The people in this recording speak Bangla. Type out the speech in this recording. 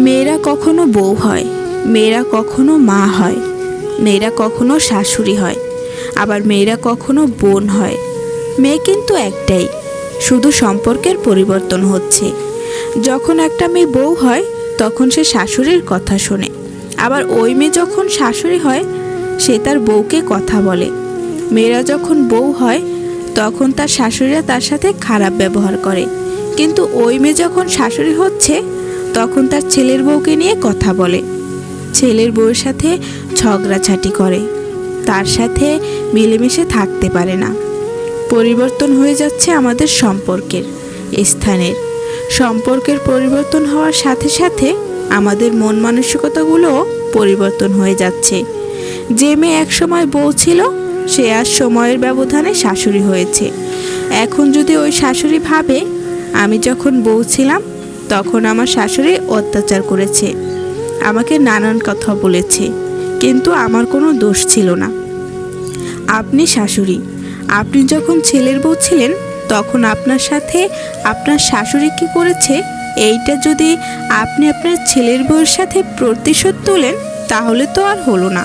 মেয়েরা কখনো বউ হয়, মেয়েরা কখনো মা হয়, মেয়েরা কখনো শাশুড়ি হয়, আবার মেয়েরা কখনো বোন হয়। মেয়ে কিন্তু একটাই, শুধু সম্পর্কের পরিবর্তন হচ্ছে। যখন একটা মেয়ে বউ হয় তখন সে শাশুড়ির কথা শোনে, আবার ওই মেয়ে যখন শাশুড়ি হয় সে তার বউকে কথা বলে। মেয়েরা যখন বউ হয় তখন তার শাশুড়িরা তার সাথে খারাপ ব্যবহার করে, কিন্তু ওই মেয়ে যখন শাশুড়ি হচ্ছে তখন তার ছেলের বউকে নিয়ে কথা বলে, ছেলের বউয়ের সাথে ঝগড়াঝাটি করে, তার সাথে মিলেমিশে থাকতে পারে না। পরিবর্তন হয়ে যাচ্ছে আমাদের সম্পর্কের, স্থানের। সম্পর্কের পরিবর্তন হওয়ার সাথে সাথে আমাদের মন মানসিকতাগুলোও পরিবর্তন হয়ে যাচ্ছে। যে মেয়ে একসময় বউ ছিল সে আজ সময়ের ব্যবধানে শাশুড়ি হয়েছে। এখন যদি ওই শাশুড়ি ভাবে আমি যখন বউ ছিলাম তখন আমার শাশুড়ি অত্যাচার করেছে, আমাকে নানান কথা বলেছে, কিন্তু আমার কোনো দোষ ছিল না। আপনি শাশুড়ি, আপনি যখন ছেলের বউ ছিলেন তখন আপনার সাথে আপনার শাশুড়ি কী করেছে এইটা যদি আপনি আপনার ছেলের বউয়ের সাথে প্রতিশোধ তোলেন তাহলে তো আর হলো না।